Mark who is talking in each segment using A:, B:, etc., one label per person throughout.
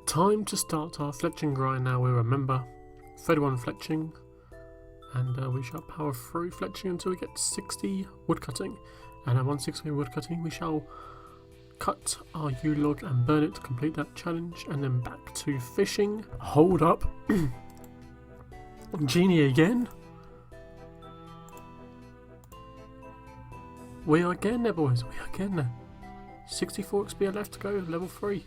A: Time to start our fletching grind now. We remember 31 fletching, and we shall power through fletching until we get 60 woodcutting. And at 160 woodcutting, we shall cut our yew log and burn it to complete that challenge, and then back to fishing. Hold up. Genie again? We are getting there, boys. We are getting there. 64 XP left to go, level 3.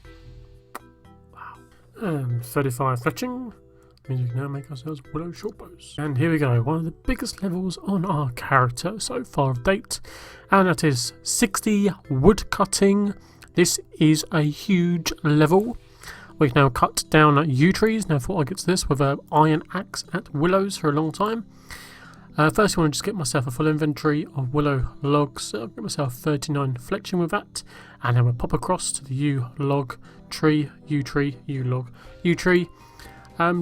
A: Wow. And 35 fletching means we can now make ourselves willow shortbows. And here we go, one of the biggest levels on our character so far of date, and that is 60 woodcutting. This is a huge level. We can now cut down yew trees. Now, I thought I'd get to this with an iron axe at willows for a long time. First, I want to just get myself a full inventory of willow logs. I'll get myself 39 fletching with that, and then we'll pop across to the yew log tree, yew tree, yew log, yew tree,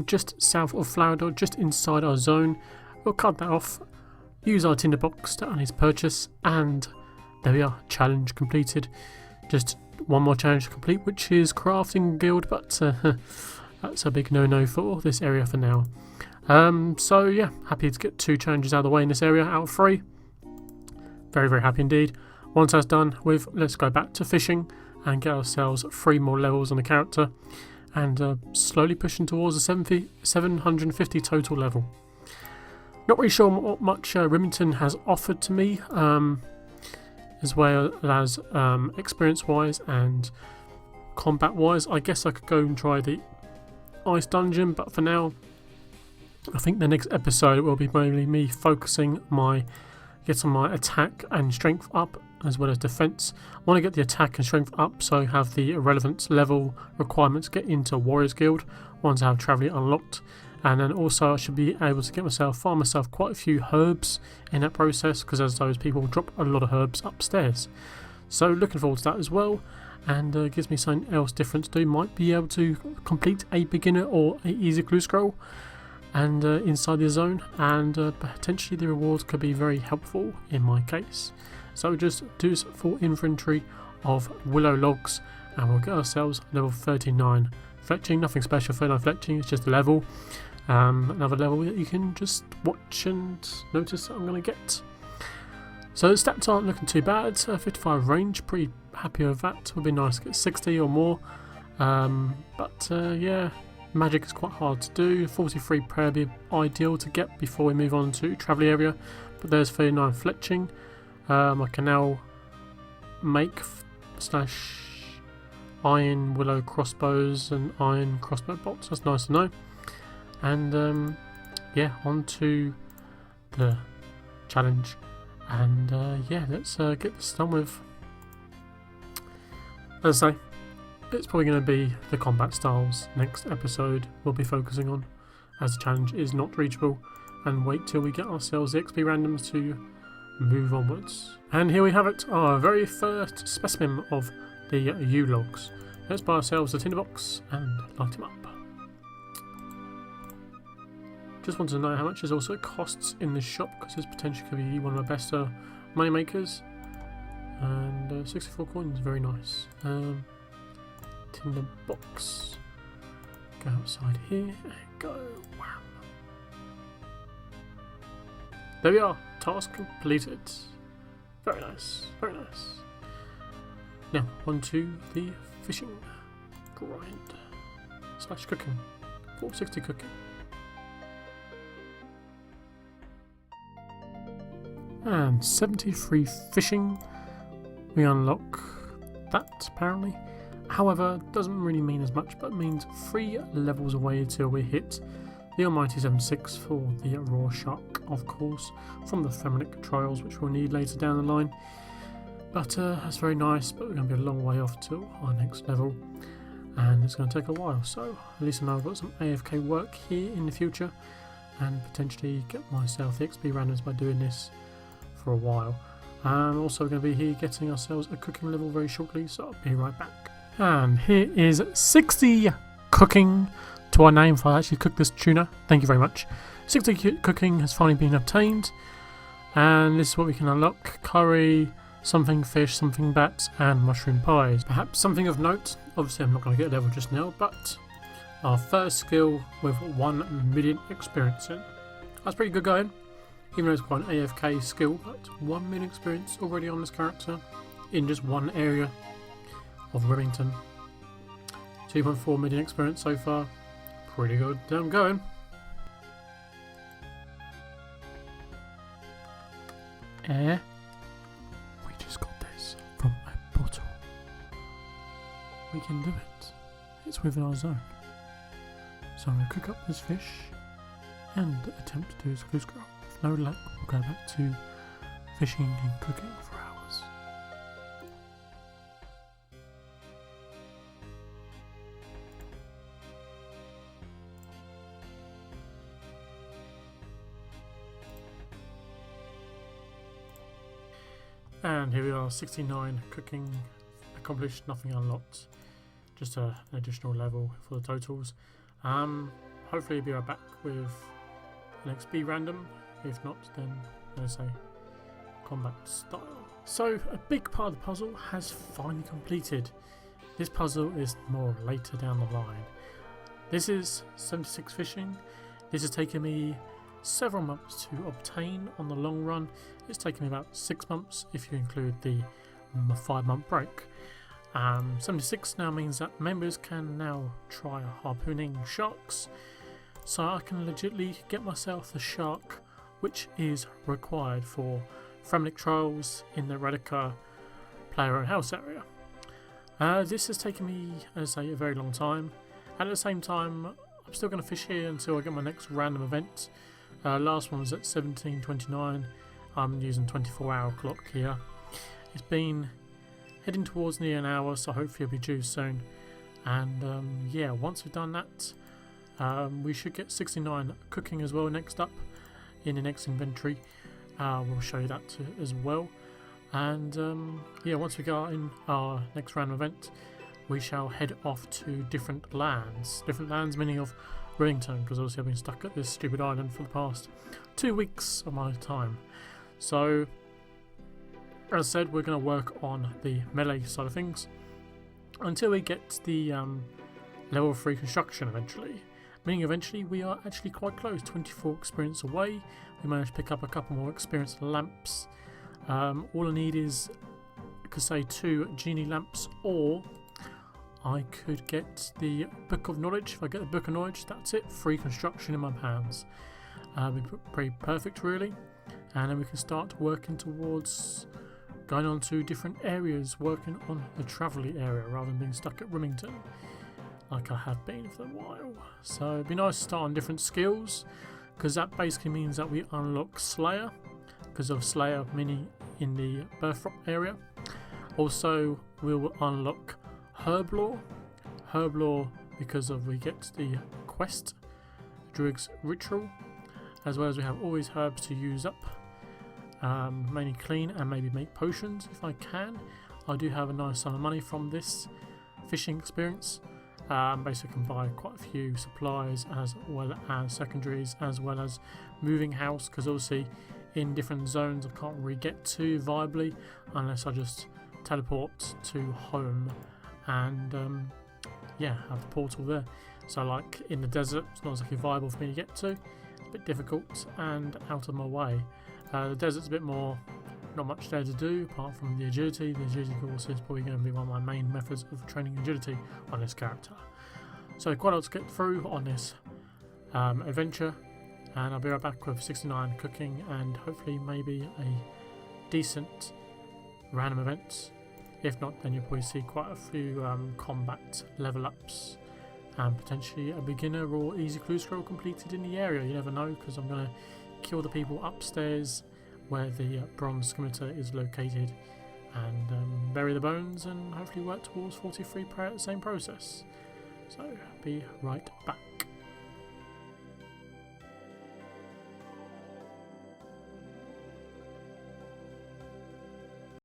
A: just south of Flower, just inside our zone. We'll cut that off, use our tinderbox to earn his purchase, and there we are, challenge completed. Just one more challenge to complete, which is crafting guild, but that's a big no-no for this area for now. So yeah, happy to get 2 challenges out of the way in this area out of 3. Very, very happy indeed. Once that's done with, let's go back to fishing and get ourselves 3 more levels on the character, and slowly pushing towards the 750 total level. Not really sure what much Remington has offered to me, as well as experience-wise and combat-wise. I guess I could go and try the ice dungeon, but for now, I think the next episode will be mainly me focusing getting my attack and strength up, as well as defense. I want to get the attack and strength up so I have the relevance level requirements to get into Warriors Guild once I have Traveller unlocked. And then also I should be able to farm myself quite a few herbs in that process, because as those people drop a lot of herbs upstairs. So looking forward to that as well, and gives me something else different to do. Might be able to complete a beginner or a easy clue scroll and inside the zone, and potentially the rewards could be very helpful in my case. So just do this full inventory of willow logs, and we'll get ourselves level 39 fletching. Nothing special for 39 fletching, it's just a level. Another level that you can just watch and notice that I'm going to get. So the stats aren't looking too bad. 55 range, pretty happy with that. Would be nice to get 60 or more. Yeah, magic is quite hard to do. 43 prayer would be ideal to get before we move on to Traveller area. But there's 39 fletching. I can now make iron willow crossbows and iron crossbow bolts. That's nice to know. And yeah, on to the challenge, and yeah, let's get this done with. As I say, it's probably going to be the combat styles next episode we'll be focusing on, as the challenge is not reachable, and wait till we get ourselves the XP randoms to move onwards. And here we have it, our very first specimen of the yew logs. Let's buy ourselves a tinderbox and light him up. Just wanted to know how much this also costs in the shop, because this potentially could be one of the best money makers. And 64 coins, very nice. Tinderbox. Go outside here and go. Wham. There we are. Task completed. Very nice. Very nice. Now on to the fishing grind / cooking. 460 cooking. And 73 fishing. We unlock that apparently. However, doesn't really mean as much, but means 3 levels away till we hit the almighty 76 for the raw shark, of course, from the Feminic trials, which we'll need later down the line. But that's very nice, but we're going to be a long way off till our next level, and it's going to take a while. So at least I know I've got some AFK work here in the future, and potentially get myself the XP randoms by doing this for a while. I'm also going to be here getting ourselves a cooking level very shortly, so I'll be right back. And here is 60 cooking to our name if I actually cook this tuna. Thank you very much. 60 cooking has finally been obtained, and this is what we can unlock: curry, something fish, something bats, and mushroom pies. Perhaps something of note, obviously I'm not going to get a level just now, but our first skill with 1 million experience in. That's pretty good going, even though it's quite an AFK skill, but 1 million experience already on this character in just one area of Remington. 2.4 million experience so far. Pretty good going. We just got this from a bottle. We can do it. It's within our zone. So I'm going to cook up this fish and attempt to do a screw scroll. With no luck, we'll go back to fishing and cooking for hours. And here we are, 69 cooking accomplished, nothing unlocked. Just an additional level for the totals. Hopefully be right back with an XP random. If not, then let's say combat style. So a big part of the puzzle has finally completed. This puzzle is more later down the line. This is 76 fishing. This has taken me several months to obtain on the long run. It's taken me about 6 months if you include the 5-month break. 76 now means that members can now try harpooning sharks, so I can legitimately get myself the shark which is required for Fremlic trials in the Relleka player house area. This has taken me, as I say, a very long time. At the same time, I'm still going to fish here until I get my next random event. Last one was at 17:29. I'm using 24-hour clock here. It's been heading towards near an hour, so hopefully it'll be due soon. And yeah, once we've done that, we should get 69 cooking as well next up in the next inventory. We'll show you that as well. And yeah, once we go in our next random event, we shall head off to different lands. Different lands meaning of Remington, because obviously I've been stuck at this stupid island for the past 2 weeks of my time. So as I said, we're going to work on the melee side of things until we get the level 3 construction eventually. Meaning eventually we are actually quite close, 24 experience away. We managed to pick up a couple more experience lamps. All I need is, I could say, 2 genie lamps, or I could get the Book of Knowledge. If I get the Book of Knowledge, that's it, free construction in my hands. Be pretty perfect really, and then we can start working towards going on to different areas, working on the travelling area rather than being stuck at Remington like I have been for a while. So it'd be nice to start on different skills, because that basically means that we unlock Slayer, because of Slayer mini in the Birthrop area. Also we will unlock Herblore because of we get the quest Druid's Ritual, as well as we have all these herbs to use up. Mainly clean and maybe make potions if I can. I do have a nice sum of money from this fishing experience. Basically I can buy quite a few supplies as well as secondaries, as well as moving house, because obviously in different zones I can't really get to viably unless I just teleport to home and yeah, have the portal there. So like in the desert, it's not exactly viable for me to get to. It's a bit difficult and out of my way. The desert's a bit more, not much there to do apart from the agility. The agility course is probably going to be one of my main methods of training agility on this character. So quite a lot to get through on this adventure, and I'll be right back with 69 cooking and hopefully maybe a decent random event. If not, then you'll probably see quite a few combat level ups and potentially a beginner or easy clue scroll completed in the area. You never know, because I'm going to kill the people upstairs where the bronze scimitar is located and bury the bones and hopefully work towards 43 prayer at the same process. So be right back.